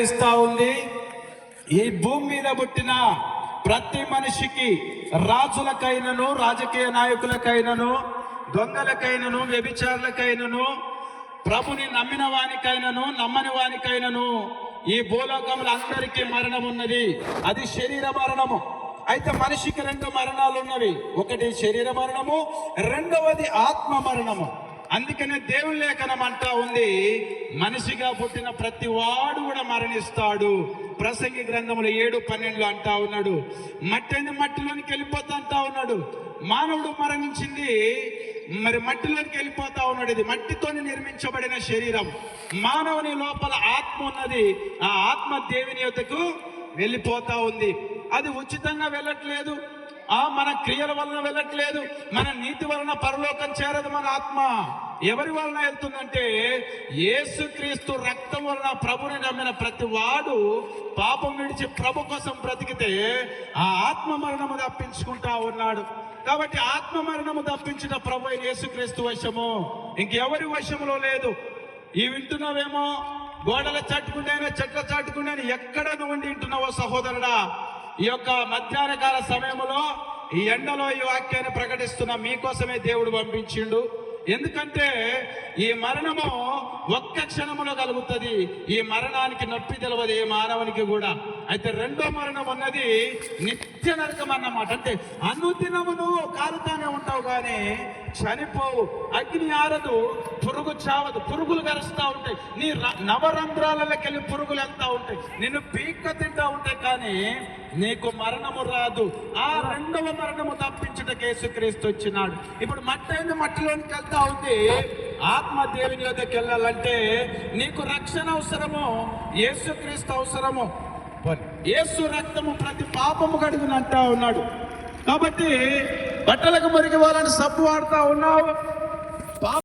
ఇస్తా ఉంది. ఈ భూమి మీద పుట్టిన ప్రతి మనిషికి, రాజులకైనను, రాజకీయ నాయకులకైనను, దొంగలకైనను, వ్యభిచారులకైనను, ప్రభుని నమ్మిన వానికైనను, నమ్మని వానికైనను ఈ భూలోకంలో అందరికీ మరణం ఉన్నది. అది శరీర మరణము. అయితే మనిషికి రెండు మరణాలు ఉన్నవి. ఒకటి శరీర మరణము, రెండవది ఆత్మ మరణము. అందుకనే దేవుని లేఖనం అంటా ఉంది, మనిషిగా పుట్టిన ప్రతి వాడు కూడా మరణిస్తాడు. ప్రసంగి గ్రంథములు 7:12 అంటా ఉన్నాడు. మట్టి మట్టిలోనికి వెళ్ళిపోతా అంటా ఉన్నాడు. మానవుడు మరణించింది మరి మట్టిలోనికి వెళ్ళిపోతా ఉన్నాడు. ఇది మట్టితోని నిర్మించబడిన శరీరం. మానవుని లోపల ఆత్మ ఉన్నది. ఆ ఆత్మ దేవుని యొద్దకు వెళ్ళిపోతా ఉంది. అది ఉచితంగా వెళ్ళట్లేదు. మన క్రియల వలన వెళ్ళట్లేదు. మన నీతి వలన పరలోకం చేరదు. మన ఆత్మ ఎవరి వలన వెళ్తుందంటే యేసుక్రీస్తు రక్తం వలన ప్రభుని నమ్మిన ప్రతి వాడు పాపం విడిచి ప్రభు కోసం బ్రతికితే ఆ ఆత్మ మరణము తప్పించుకుంటా ఉన్నాడు. కాబట్టి ఆత్మ మరణము తప్పించిన ప్రభు యేసుక్రీస్తు వశము, ఇంకెవరి వశములో లేదు. ఈ వింటున్నావేమో, గోడల చాటుకుంటేనే, చెట్ల చాటుకుంటేనే, ఎక్కడ నువ్వు వింటున్నావో సహోదరుడా, ఈ యొక్క మధ్యాహ్న కాల సమయంలో ఈ ఎండలో ఈ వాక్యాన్ని ప్రకటిస్తున్న మీకోసమే దేవుడు పంపించిండు. ఎందుకంటే ఈ మరణము ఒక్క క్షణములో కలుగుతుంది. ఈ మరణానికి నొప్పి తెలియదు ఏ మానవునికి కూడా. అయితే రెండో మరణం ఉన్నది నిత్య నరకం అన్నమాట. అంటే అనుదినము నువ్వు కాలుతానే ఉంటావు కానీ చనిపోవు. అగ్ని ఆరదు, పురుగు చావదు. పురుగులు కరుస్తూ ఉంటాయి. నీ నవరంధ్రాలకి వెళ్ళి పురుగులు వెళ్తా ఉంటాయి, నిన్ను పీక్క తింటా ఉంటాయి, కానీ నీకు మరణము రాదు. ఆ రెండవ మరణము తప్పించుటకు యేసుక్రీస్తు వచ్చినాడు. ఇప్పుడు మట్టి మట్టిలోనికి వెళ్తా ఉంది. ఆత్మ దేవుని యొద్దకు వెళ్ళాలంటే నీకు రక్షణ అవసరము, యేసుక్రీస్తు అవసరము. యేసు రక్తము ప్రతి పాపము కడుగునంటా ఉన్నాడు. కాబట్టి బట్టలకు మురికి వాళ్ళని సబ్బు వాడుతూ ఉన్నావు,